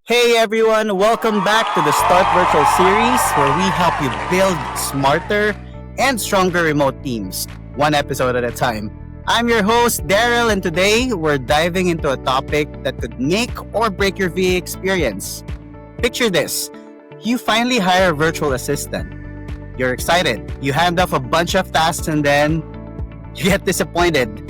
Hey everyone, welcome back to the Start Virtual series where we help you build smarter and stronger remote teams, one episode at a time. I'm your host, Daryl, and today we're diving into a topic that could make or break your VA experience. Picture this: you finally hire a virtual assistant. You're excited, you hand off a bunch of tasks, and then you get disappointed.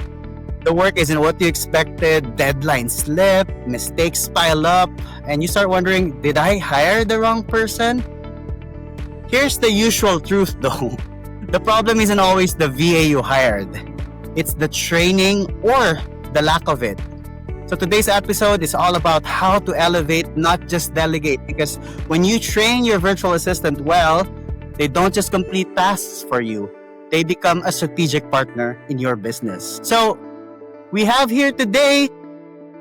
The work isn't what you expected, deadlines slip, mistakes pile up, and you start wondering, did I hire the wrong person? Here's the usual truth though. The problem isn't always the VA you hired. It's the training or the lack of it. So today's episode is all about how to elevate, not just delegate, because when you train your virtual assistant well, they don't just complete tasks for you. They become a strategic partner in your business. So we have here today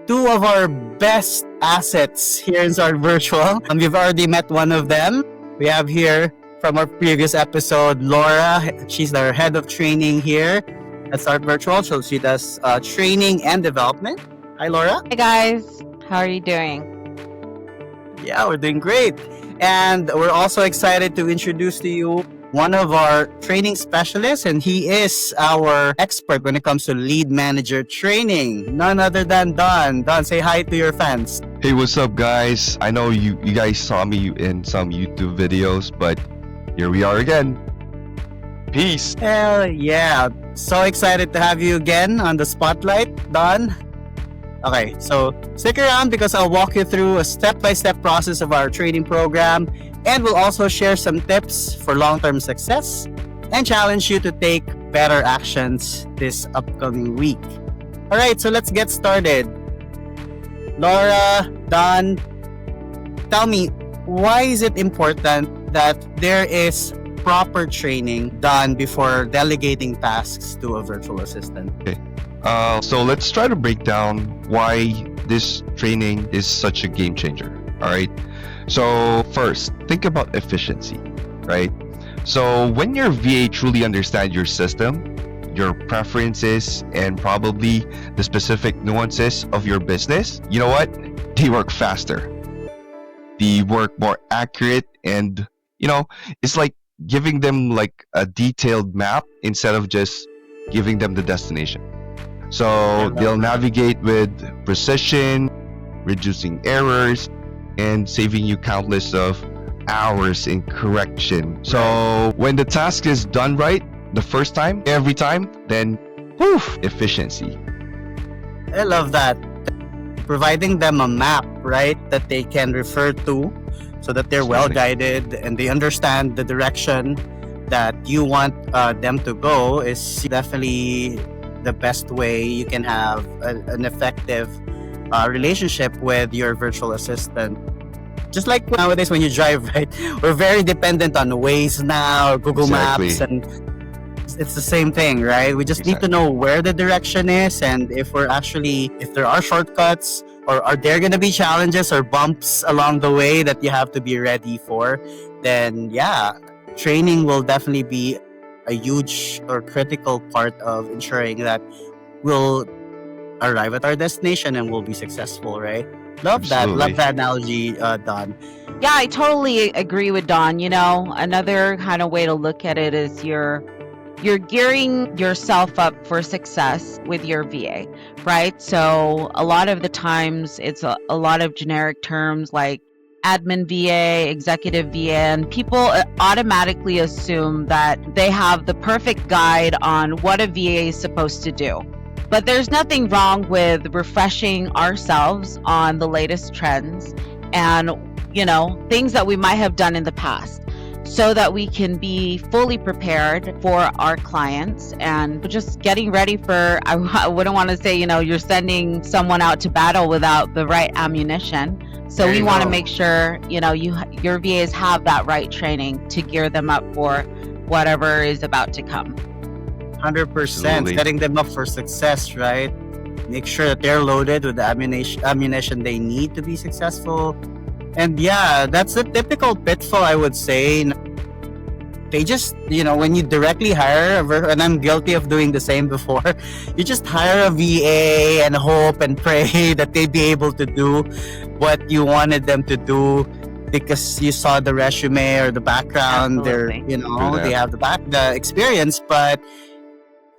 two of our best assets here in Start Virtual. And we've already met one of them. We have here from our previous episode, Laura. She's our head of training here at Start Virtual. So she does training and development. Hi, Laura. Hey guys, how are you doing? Yeah, we're doing great. And we're also excited to introduce to you one of our training specialists, and he is our expert when it comes to lead manager training. None other than Don. Don, say hi to your fans. Hey, what's up, guys? I know you guys saw me in some YouTube videos, but here we are again. Peace. Hell yeah. So excited to have you again on the spotlight, Don. Okay, so stick around because I'll walk you through a step-by-step process of our training program, and we'll also share some tips for long-term success and challenge you to take better actions this upcoming week. All right, so let's get started. Laura, Don, tell me, why is it important that there is proper training done before delegating tasks to a virtual assistant? So let's try to break down why this training is such a game changer. All right. So first, think about efficiency, right? So when your VA truly understands your system, your preferences, and probably the specific nuances of your business, you know what? They work faster. They work more accurate, and it's like giving them like a detailed map instead of just giving them the destination. So they'll navigate with precision, reducing errors, and saving you countless of hours in correction. So when the task is done right the first time, every time, then poof, efficiency. I love that. Providing them a map, right, that they can refer to so that they're well guided and they understand the direction that you want them to go is definitely the best way you can have an effective relationship with your virtual assistant. Just like nowadays when you drive, right? We're very dependent on Waze now, or Google Maps, and it's the same thing, right? We just need to know where the direction is, and if there are shortcuts, or are there going to be challenges or bumps along the way that you have to be ready for, then yeah, training will definitely be a huge or critical part of ensuring that we'll arrive at our destination and we'll be successful, right? Love that analogy, Don. Yeah, I totally agree with Don. Another kind of way to look at it is you're gearing yourself up for success with your VA, right? So a lot of the times it's a lot of generic terms like admin VA, executive VA, and people automatically assume that they have the perfect guide on what a VA is supposed to do. But there's nothing wrong with refreshing ourselves on the latest trends and, things that we might have done in the past so that we can be fully prepared for our clients and just getting ready for, I wouldn't want to say, you're sending someone out to battle without the right ammunition. So we want to make sure, your VAs have that right training to gear them up for whatever is about to come. 100%. Setting them up for success, right? Make sure that they're loaded with the ammunition they need to be successful. And yeah, that's a typical pitfall, I would say. they just, when you directly hire, and I'm guilty of doing the same before, you just hire a VA and hope and pray that they'd be able to do what you wanted them to do because you saw the resume or the background. Absolutely. They have the experience, but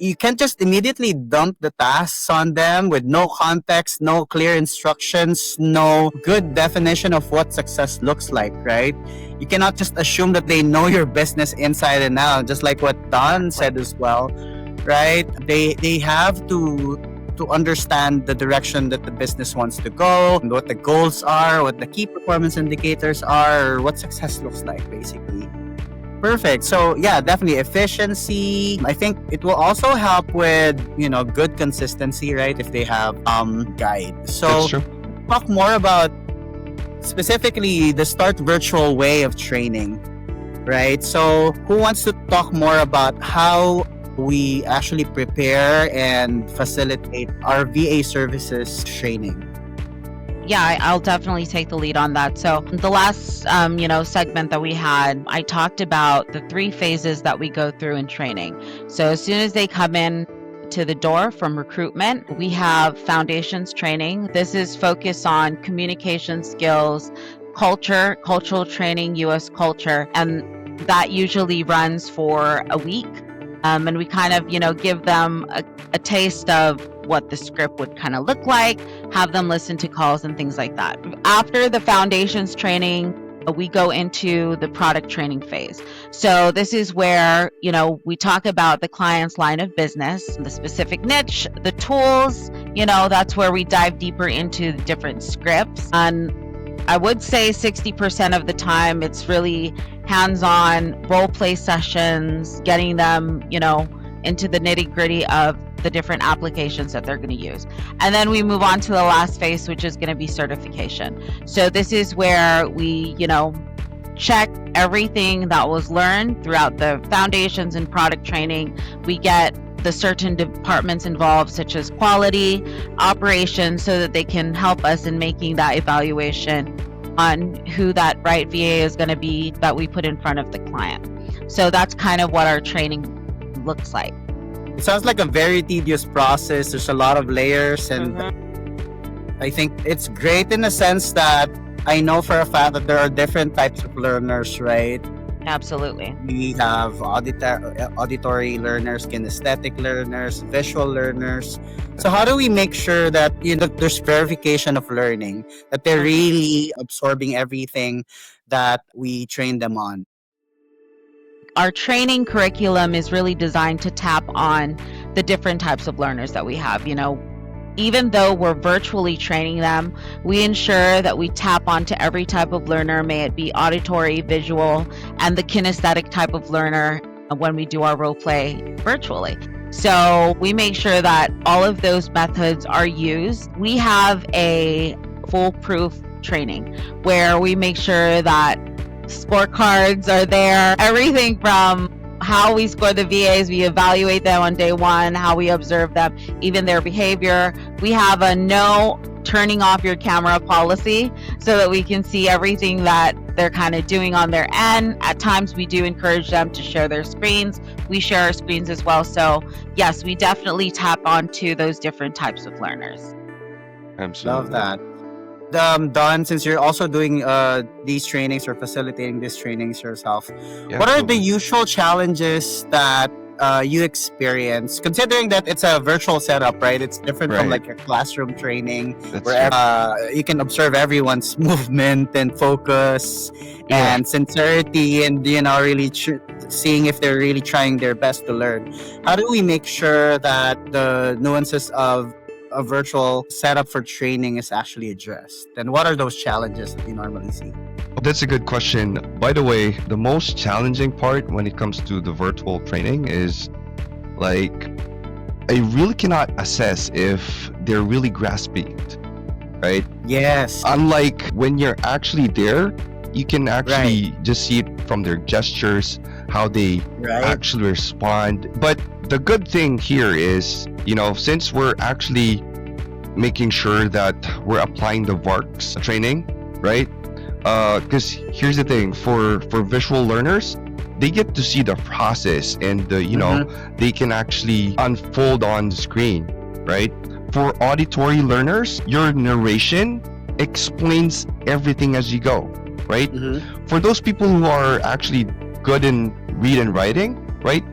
you can't just immediately dump the tasks on them with no context, no clear instructions, no good definition of what success looks like, right? You cannot just assume that they know your business inside and out, just like what Don said as well, right? They have to understand the direction that the business wants to go, what the goals are, what the key performance indicators are, or what success looks like, basically. Perfect. So yeah, definitely efficiency. I think it will also help with, good consistency, right? If they have guide. So That's true. talk more about specifically the Start Virtual way of training, right? So who wants to talk more about how we actually prepare and facilitate our VA services training? Yeah, I'll definitely take the lead on that. So the last, segment that we had, I talked about the 3 phases that we go through in training. So as soon as they come in to the door from recruitment, we have foundations training. This is focused on communication skills, cultural training, U.S. culture, and that usually runs for a week. And we kind of, give them a taste of what the script would kind of look like, have them listen to calls and things like that. After the foundations training, we go into the product training phase. So this is where, we talk about the client's line of business, the specific niche, the tools, that's where we dive deeper into the different scripts. And I would say 60% of the time it's really hands-on role play sessions, getting them, into the nitty-gritty of the different applications that they're going to use. And then we move on to the last phase, which is going to be certification. So this is where we, check everything that was learned throughout the foundations and product training. We get the certain departments involved, such as quality, operations, so that they can help us in making that evaluation on who that right VA is going to be that we put in front of the client. So that's kind of what our training looks like. It sounds like a very tedious process. There's a lot of layers, and I think it's great in the sense that I know for a fact that there are different types of learners, right? Absolutely. We have auditory learners, kinesthetic learners, visual learners. So how do we make sure that there's verification of learning, that they're really absorbing everything that we train them on? Our training curriculum is really designed to tap on the different types of learners that we have. Even though we're virtually training them, we ensure that we tap onto every type of learner, may it be auditory, visual, and the kinesthetic type of learner when we do our role play virtually. So we make sure that all of those methods are used. We have a foolproof training where we make sure that scorecards are there, everything from how we score the VAs, we evaluate them on day 1, how we observe them, even their behavior. We have a no turning off your camera policy so that we can see everything that they're kind of doing on their end. At times we do encourage them to share their screens. We share our screens as well. So yes, we definitely tap onto those different types of learners. Absolutely. Love that. Don, since you're also doing these trainings or facilitating these trainings yourself, Yeah, what are the absolutely. usual challenges that you experience, considering that it's a virtual setup, right? It's different from Right. like a classroom training That's where true. you can observe everyone's movement and focus Yeah. and sincerity, and really seeing if they're really trying their best to learn. How do we make sure that the nuances of a virtual setup for training is actually addressed? And what are those challenges that you normally see? That's a good question. By the way, the most challenging part when it comes to the virtual training is like, I really cannot assess if they're really grasping it, right? Yes. Unlike when you're actually there, you can actually just see it from their gestures, how they Right. actually respond. But the good thing here is, since we're actually making sure that we're applying the VARCS training, right? Because here's the thing, for visual learners, they get to see the process and they can actually unfold on the screen, right? For auditory learners, your narration explains everything as you go, right? For those people who are actually good in read and writing, right?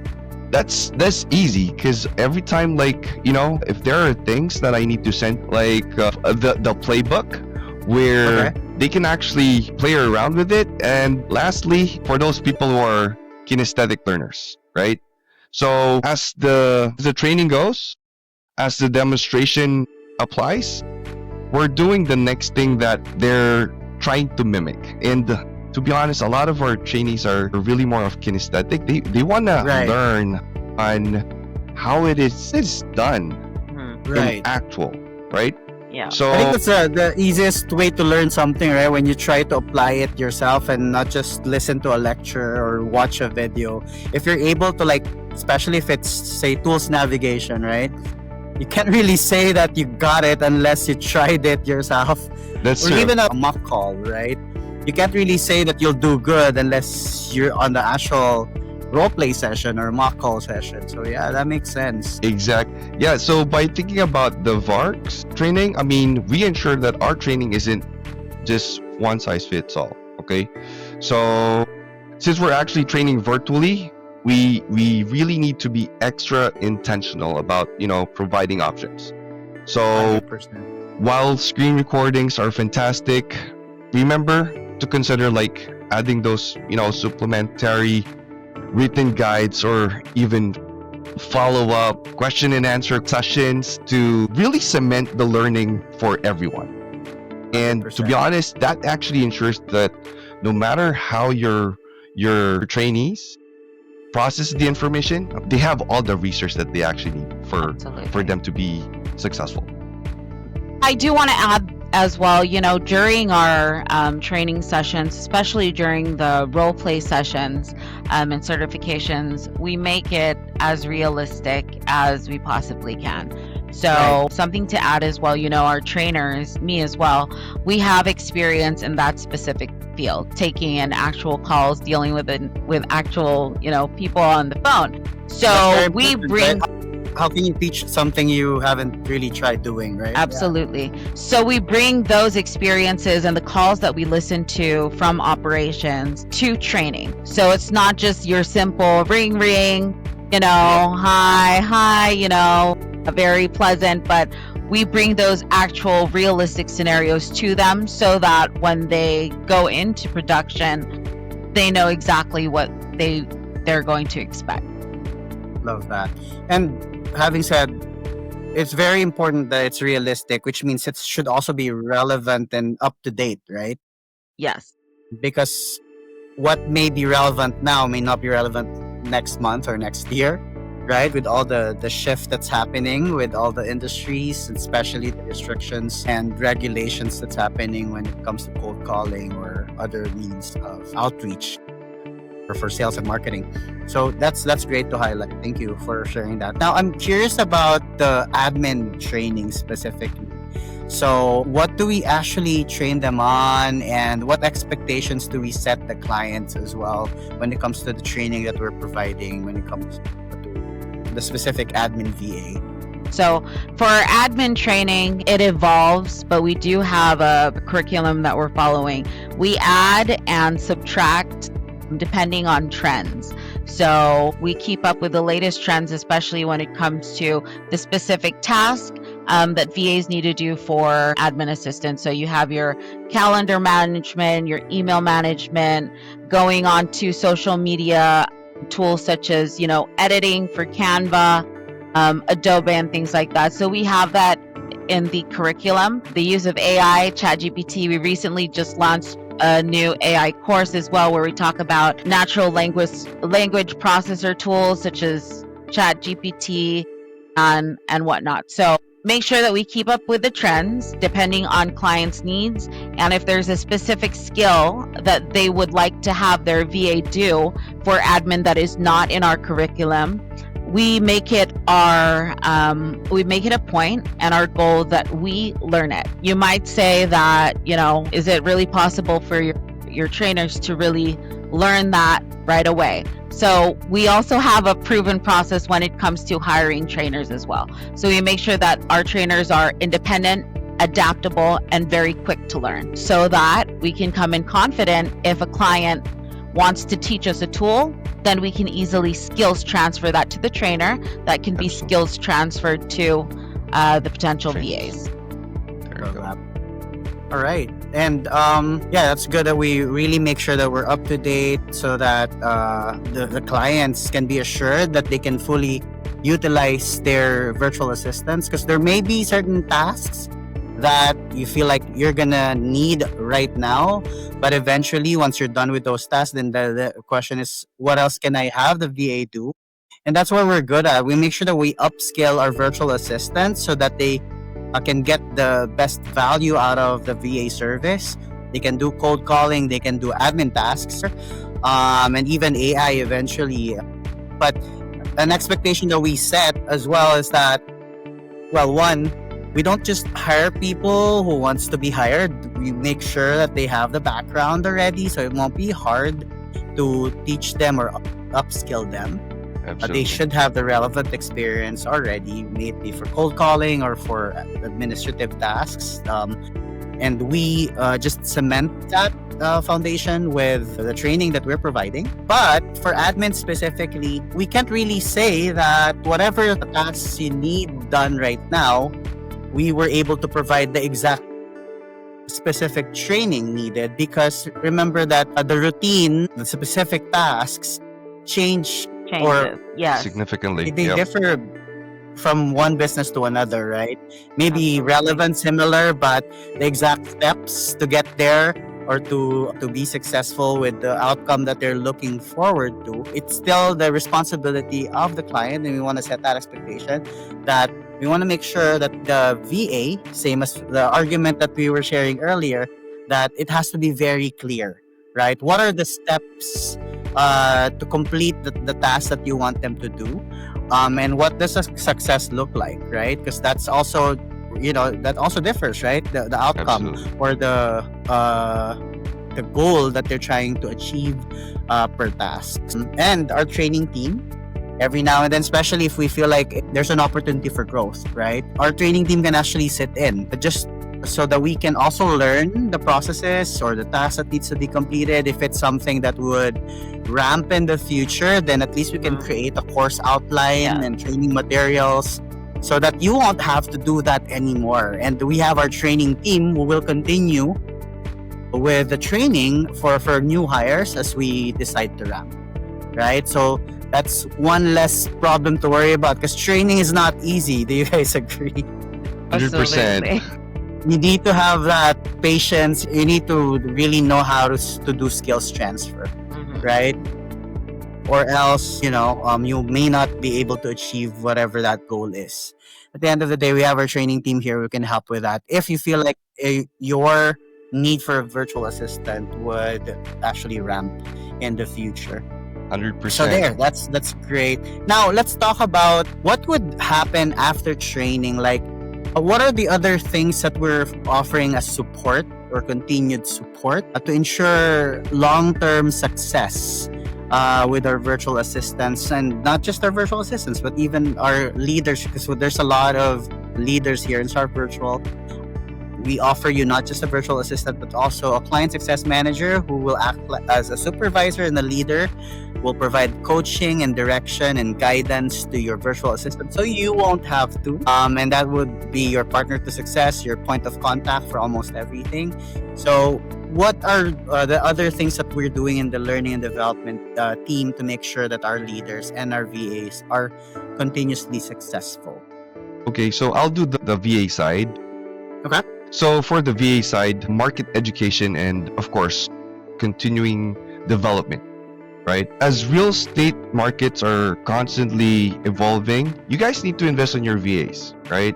That's easy, because every time, like, if there are things that I need to send, like the playbook where they can actually play around with it. And lastly, for those people who are kinesthetic learners, right? So as the training goes, as the demonstration applies, we're doing the next thing that they're trying to mimic. And to be honest, a lot of our trainees are really more of kinesthetic. They want to learn on how it is done in actual, right? Yeah. So I think that's the easiest way to learn something, right? When you try to apply it yourself and not just listen to a lecture or watch a video. If you're able to, like, especially if it's, say, tools navigation, right? You can't really say that you got it unless you tried it yourself. That's or true. even a mock call, right? You can't really say that you'll do good unless you're on the actual role play session or mock call session. So yeah, that makes sense. Exact. Yeah. So by thinking about the VARCs training, I mean, we ensure that our training isn't just one size fits all. Okay. So since we're actually training virtually, we really need to be extra intentional about, providing options. So 100%. while screen recordings are fantastic, remember to consider, like, adding those, supplementary written guides or even follow-up question and answer sessions to really cement the learning for everyone. And to be honest, that actually ensures that no matter how your trainees process the information, they have all the research that they actually need for them to be successful. I do want to add as well, during our training sessions, especially during the role play sessions and certifications, we make it as realistic as we possibly can. So something to add as well, our trainers, me as well, we have experience in that specific field, taking in actual calls, dealing with actual, people on the phone. So we bring... How can you teach something you haven't really tried doing, right? Absolutely. Yeah. So we bring those experiences and the calls that we listen to from operations to training. So it's not just your simple ring, hi, very pleasant, but we bring those actual realistic scenarios to them so that when they go into production, they know exactly what they're going to expect. Love that. And having said, it's very important that it's realistic, which means it should also be relevant and up to date, right? Yes. Because what may be relevant now may not be relevant next month or next year, right? With all the shift that's happening with all the industries, and especially the restrictions and regulations that's happening when it comes to cold calling or other means of outreach or for sales and marketing. So that's great to highlight. Thank you for sharing that. Now, I'm curious about the admin training specifically. So what do we actually train them on, and what expectations do we set the clients as well when it comes to the training that we're providing when it comes to the specific admin VA? So for our admin training, it evolves, but we do have a curriculum that we're following. We add and subtract depending on trends. So we keep up with the latest trends, especially when it comes to the specific task that VAs need to do for admin assistance. So you have your calendar management, your email management, going on to social media tools such as, editing for Canva, Adobe, and things like that. So we have that in the curriculum. The use of AI, ChatGPT, we recently just launched a new AI course as well, where we talk about natural language processor tools such as ChatGPT and whatnot. So make sure that we keep up with the trends depending on clients' needs, and if there's a specific skill that they would like to have their VA do for admin that is not in our curriculum, we make it a point and our goal that we learn it. You might say that, is it really possible for your trainers to really learn that right away. So we also have a proven process when it comes to hiring trainers as well. So we make sure that our trainers are independent, adaptable, and very quick to learn, so that we can come in confident. If a client wants to teach us a tool, then we can easily skills transfer that to the trainer. That can be Absolutely. skills transferred to the potential Trainers. VAs. There you go. All right. And yeah, that's good that we really make sure that we're up to date so that the clients can be assured that they can fully utilize their virtual assistants, because there may be certain tasks that you feel like you're gonna need right now, but eventually once you're done with those tasks, then the question is, what else can I have the VA do? And that's what we're good at. We make sure that we upscale our virtual assistants so that they can get the best value out of the VA service. They can do cold calling, they can do admin tasks, and even AI eventually. But an expectation that we set as well is that, well, one, we don't just hire people who wants to be hired. We make sure that they have the background already, so it won't be hard to teach them or upskill them. Absolutely. They should have the relevant experience already, maybe for cold calling or for administrative tasks. And we just cement that foundation with the training that we're providing. But for admin specifically, we can't really say that whatever the tasks you need done right now, we were able to provide the exact specific training needed, because remember that the routine, the specific tasks change, Changes. Yes. Significantly. they Yep. differ from one business to another, right? Maybe Absolutely. relevant, similar, but the exact steps to get there or to be successful with the outcome that they're looking forward to, it's still the responsibility of the client, and we want to set that expectation that we want to make sure that the VA, same as the argument that we were sharing earlier, that it has to be very clear, right? What are the steps to complete the task that you want them to do, and what does a success look like, right? Because that's also, that also differs, right? The outcome Absolutely. or the goal that they're trying to achieve per task. And our training team, every now and then, especially if we feel like there's an opportunity for growth, right? Our training team can actually sit in, but just so that we can also learn the processes or the tasks that needs to be completed. If it's something that would ramp in the future, then at least we can create a course outline Yeah. and training materials so that you won't have to do that anymore. And we have our training team who will continue with the training for new hires as we decide to ramp, right? So that's one less problem to worry about, because training is not easy. Do you guys agree? 100%. Absolutely. You need to have that patience. You need to really know how to do skills transfer, Mhm. right? Or else, you may not be able to achieve whatever that goal is. At the end of the day, we have our training team here who can help with that. If you feel like your need for a virtual assistant would actually ramp in the future. 100%. So there, that's great. Now let's talk about what would happen after training. Like, what are the other things that we're offering as support or continued support to ensure long-term success with our virtual assistants, and not just our virtual assistants, but even our leaders, because there's a lot of leaders here in Sharp Virtual. We offer you not just a virtual assistant, but also a client success manager who will act as a supervisor and a leader, will provide coaching and direction and guidance to your virtual assistant, so you won't have to. And that would be your partner to success, your point of contact for almost everything. So what are the other things that we're doing in the learning and development team to make sure that our leaders and our VAs are continuously successful? Okay, so I'll do the VA side. Okay. So for the VA side, market education and, of course, continuing development, right? As real estate markets are constantly evolving, you guys need to invest in your VAs, right?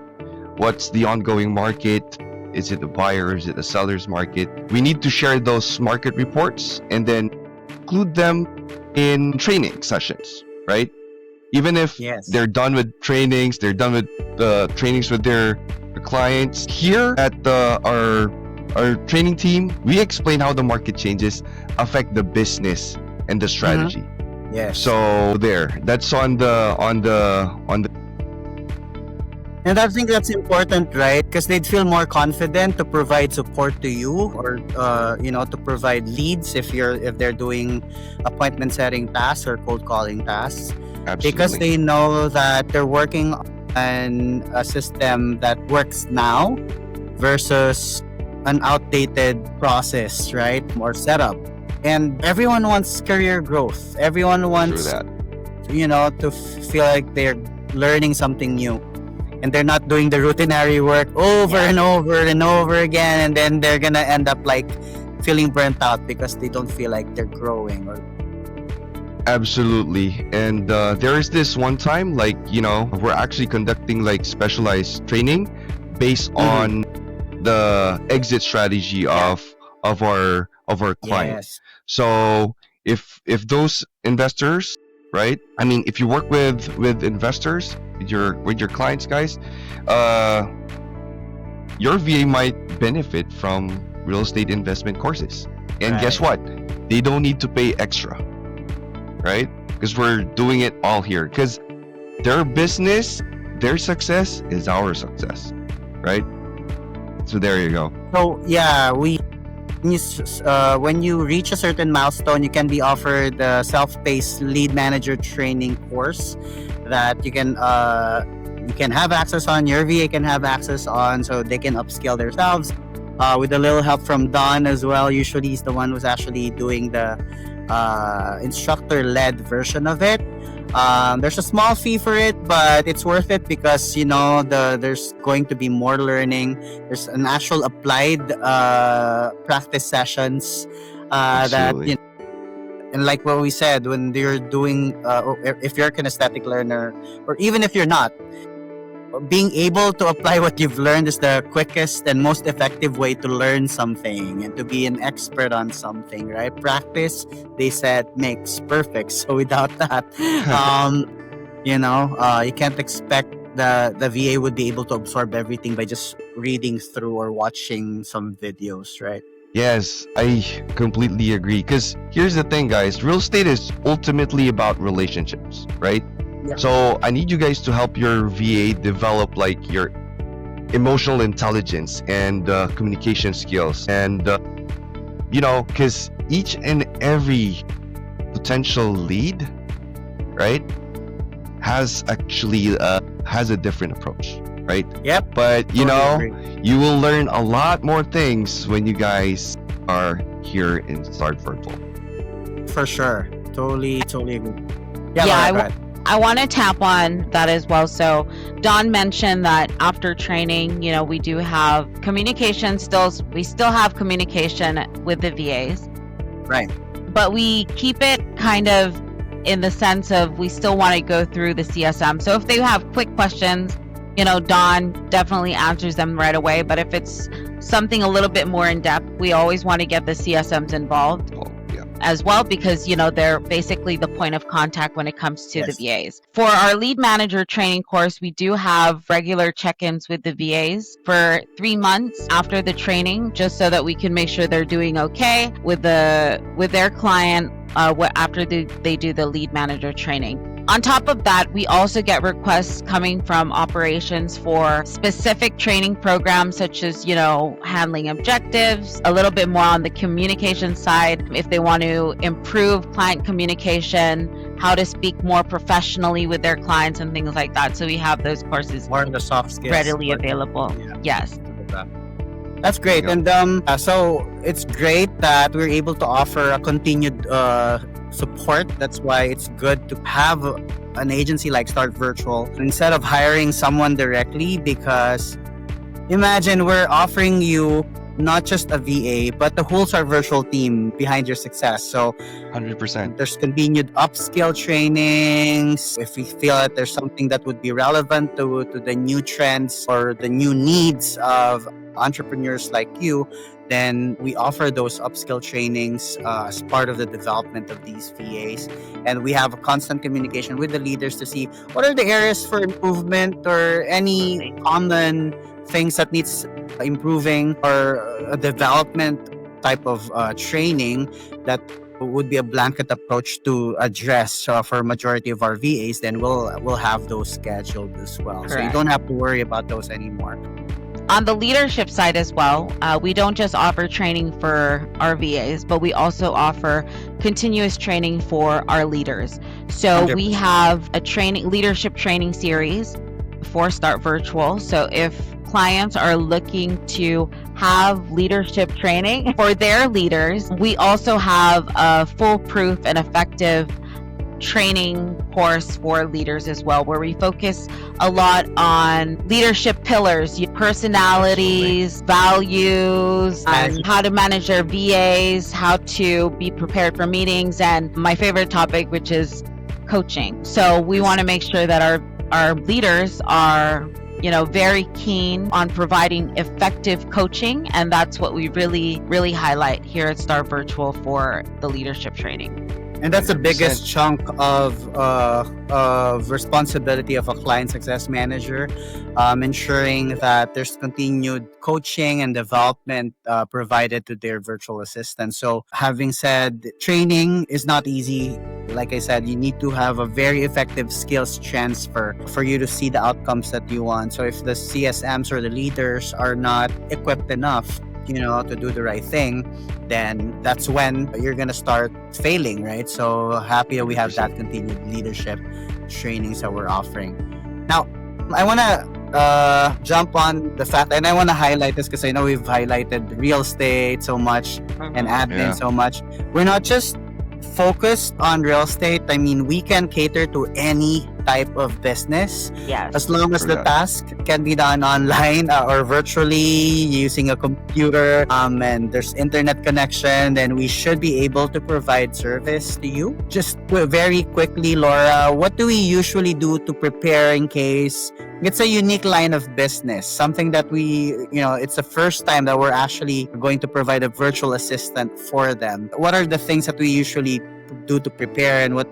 What's the ongoing market? Is it a buyer? Is it a seller's market? We need to share those market reports and then include them in training sessions, right? Even if Yes. they're done with trainings, they're done with the trainings with their clients. Here at our training team, we explain how the market changes affect the business and the Mm-hmm. strategy. Yes. So there, that's on the And I think that's important, right? Because they'd feel more confident to provide support to you, or to provide leads if they're doing appointment setting tasks or cold calling tasks, because absolutely. they know that they're working on a system that works now versus an outdated process, right? Or setup. And everyone wants career growth. Everyone True wants, that. to feel like they're learning something new, and they're not doing the routinary work over Yeah. and over and over again, and then they're gonna end up like feeling burnt out because they don't feel like they're growing. Or Absolutely. And there is this one time, like, we're actually conducting like specialized training based on the exit strategy of our client. yes, So if those investors, right? I mean, if you work with investors, with your clients, guys, uh, your VA might benefit from real estate investment courses. And guess right. what? They don't need to pay extra, right? Because we're doing it all here. Because their business, their success is our success, right? So there you go. So yeah, when you reach a certain milestone, you can be offered a self-paced lead manager training course that you can have access on. Your VA can have access on, so they can upskill themselves. With a little help from Don as well. Usually, he's the one who's actually doing the instructor-led version of it. There's a small fee for it, but it's worth it because there's going to be more learning. There's an actual applied practice sessions that Absolutely. and like what we said, when you're doing or if you're a kinesthetic learner, or even if you're not, being able to apply what you've learned is the quickest and most effective way to learn something and to be an expert on something, right? Practice, they said, makes perfect. So without that, you can't expect the VA would be able to absorb everything by just reading through or watching some videos, right? Yes, I completely agree. Because here's the thing, guys, real estate is ultimately about relationships, right? Yeah. So I need you guys to help your VA develop like your emotional intelligence and communication skills. And, because each and every potential lead, right, has actually has a different approach, right? Yep. But Totally agree. you will learn a lot more things when you guys are here in Start Virtual. For sure. Totally agree. Yeah, Go ahead. I want to tap on that as well. So Don mentioned that after training, we do have communication we still have communication with the VAs. Right. But we keep it kind of in the sense of we still want to go through the CSM. So if they have quick questions, Don definitely answers them right away. But if it's something a little bit more in depth, we always want to get the CSMs involved Oh, yeah. as well, because they're basically the point of contact when it comes to Yes. the VAs. For our lead manager training course, we do have regular check-ins with the VAs for 3 months after the training, just so that we can make sure they're doing okay with their client after they do the lead manager training. On top of that, we also get requests coming from operations for specific training programs, such as, handling objectives, a little bit more on the communication side, if they want to improve client communication, how to speak more professionally with their clients and things like that. So we have those courses More on the soft skills. readily available. Yeah. Yes. That's great. Yeah. And so it's great that we're able to offer a continued support. That's why it's good to have an agency like Start Virtual instead of hiring someone directly, because imagine we're offering you not just a VA, but the whole Start Virtual team behind your success. So 100%. there's continued upskill trainings. If we feel that there's something that would be relevant to the new trends or the new needs of entrepreneurs like you, then we offer those upskill trainings as part of the development of these VAs. And we have a constant communication with the leaders to see what are the areas for improvement or any common things that needs improving, or a development type of training that would be a blanket approach to address for majority of our VAs, then we'll have those scheduled as well. So you Correct. don't have to worry about those anymore. On the leadership side as well, we don't just offer training for our VAs, but we also offer continuous training for our leaders. So we 100%. have a leadership training series for Start Virtual. So if clients are looking to have leadership training for their leaders, we also have a foolproof and effective training course for leaders as well, where we focus a lot on leadership pillars, personalities, values, and how to manage their VAs, how to be prepared for meetings, and my favorite topic, which is coaching. So we want to make sure that our leaders are very keen on providing effective coaching, and that's what we really highlight here at Start Virtual for the leadership training. And that's the 100%. biggest chunk of responsibility of a client success manager, ensuring that there's continued coaching and development provided to their virtual assistant. So having said, training is not easy. Like I said, you need to have a very effective skills transfer for you to see the outcomes that you want. So if the CSMs or the leaders are not equipped enough, to do the right thing, then that's when you're gonna start failing, right? So happy that we have that continued leadership trainings that we're offering. Now, I want to jump on the fact, and I want to highlight this because I know we've highlighted real estate so much and admin Yeah. so much. We're not just focused on real estate. I mean, we can cater to any type of business Yes. as long as the Correct. task can be done online or virtually using a computer, and there's internet connection, then we should be able to provide service to you. Just very quickly, Laura, what do we usually do to prepare in case it's a unique line of business, something that it's the first time that we're actually going to provide a virtual assistant for them? What are the things that we usually do to prepare, and what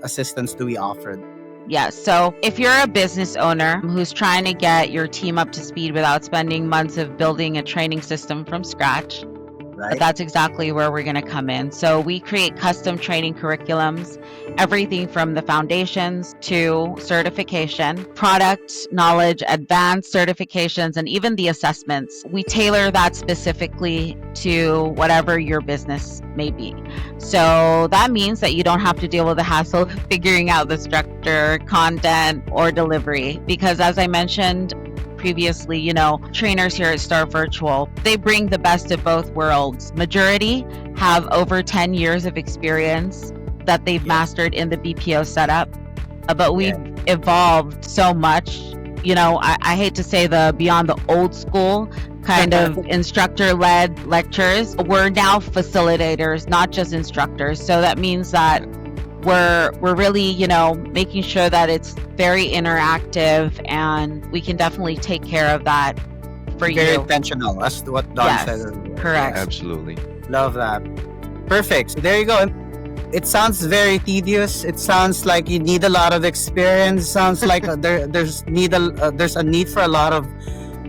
assistance do we offer? Yeah, so if you're a business owner who's trying to get your team up to speed without spending months of building a training system from scratch, Right? that's exactly where we're going to come in. So we create custom training curriculums, everything from the foundations to certification, product knowledge, advanced certifications, and even the assessments. We tailor that specifically to whatever your business may be. So that means that you don't have to deal with the hassle of figuring out the structure, content, or delivery. Because as I mentioned previously, trainers here at Start Virtual, they bring the best of both worlds. Majority have over 10 years of experience that they've mastered in the BPO setup, but we've evolved so much. I hate to say the beyond the old school kind of instructor-led lectures. We're now facilitators, not just instructors. So that means that we're really, making sure that it's very interactive, and we can definitely take care of that for Very you. intentional. That's what Don Yes, said earlier. correct. Absolutely. Love that. Perfect. So there you go. It sounds very tedious. It sounds like you need a lot of experience. Sounds like there's a need for a lot of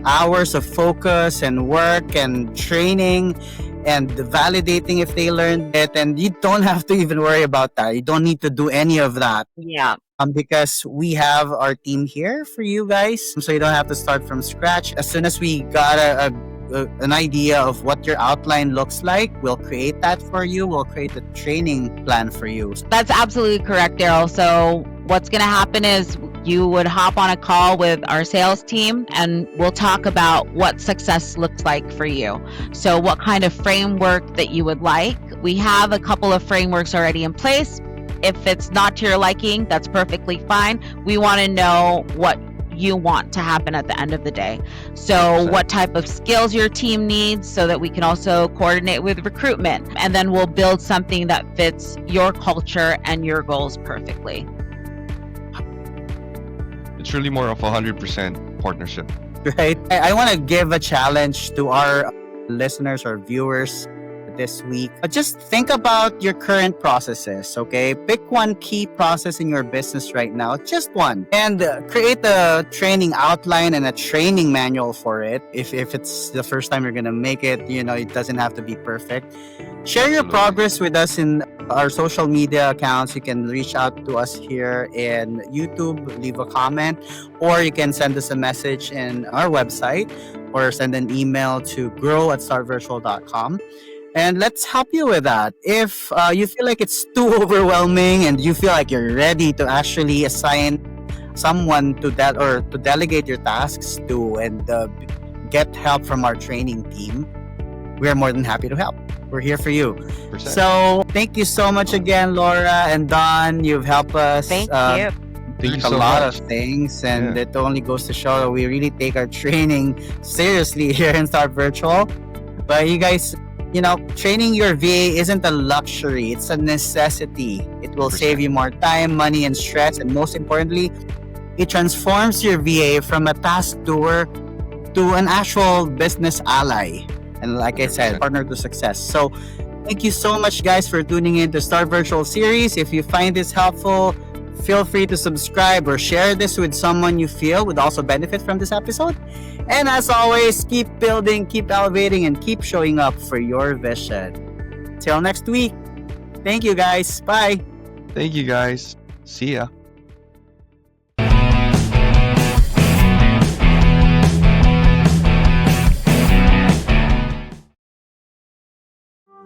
hours of focus and work and training and validating if they learned it. And you don't have to even worry about that. You don't need to do any of that. Yeah. Because we have our team here for you guys, so you don't have to start from scratch. As soon as we got an idea of what your outline looks like, we'll create that for you. We'll create a training plan for you. That's absolutely correct, Daryl. So what's going to happen is you would hop on a call with our sales team, and we'll talk about what success looks like for you. So what kind of framework that you would like. We have a couple of frameworks already in place. If it's not to your liking, that's perfectly fine. We want to know what you want to happen at the end of the day. So 100%. what type of skills your team needs, so that we can also coordinate with recruitment. And then we'll build something that fits your culture and your goals perfectly. It's really more of a 100% partnership. Right? I want to give a challenge to our listeners or viewers this week. Just think about your current processes, okay? Pick one key process in your business right now, just one, and create a training outline and a training manual for it. If it's the first time you're gonna make it, it doesn't have to be perfect. Share your Absolutely. progress with us in our social media accounts. You can reach out to us here in YouTube, leave a comment, or you can send us a message in our website or send an email to grow@startvirtual.com. And let's help you with that. If you feel like it's too overwhelming and you feel like you're ready to actually assign someone to that or to delegate your tasks to and get help from our training team, we are more than happy to help. We're here for you. 100%. So thank you so much again, Laura and Don. You've helped us. Thank you. Thank you A so lot much. of things, and Yeah. it only goes to show that we really take our training seriously here in Start Virtual. But you guys, training your VA isn't a luxury, it's a necessity. It will 100%. save you more time, money, and stress, and most importantly, it transforms your VA from a task doer to an actual business ally. And like I said, 100%. partner to success. So thank you so much, guys, for tuning in to Start Virtual Series. If you find this helpful, feel free to subscribe or share this with someone you feel would also benefit from this episode. And as always, keep building, keep elevating, and keep showing up for your vision. Till next week. Thank you, guys. Bye. Thank you guys. See ya.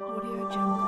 Audio Jungle.